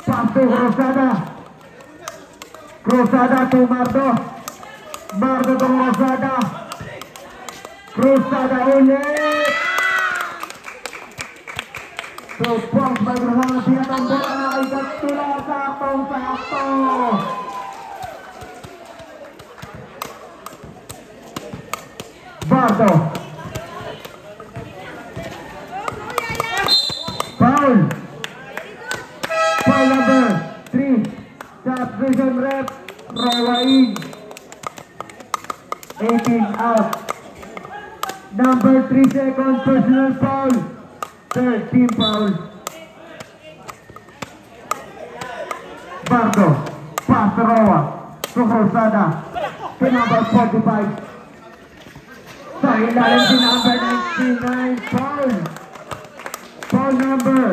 Pasto Rosada. Rosada to Mardo. Mardo to Rosada. Rosada ulit. So, Pong berusaha siapkan bola ikat tula satu. Bardo. Foul. Foul number 3. Substitution rep Rawain. 18 out. Number 3 second personal foul. Third team foul. Bardo. Pass to Roa. To Rosada. To number 45. Sa ilalim si number 99 foul. Foul number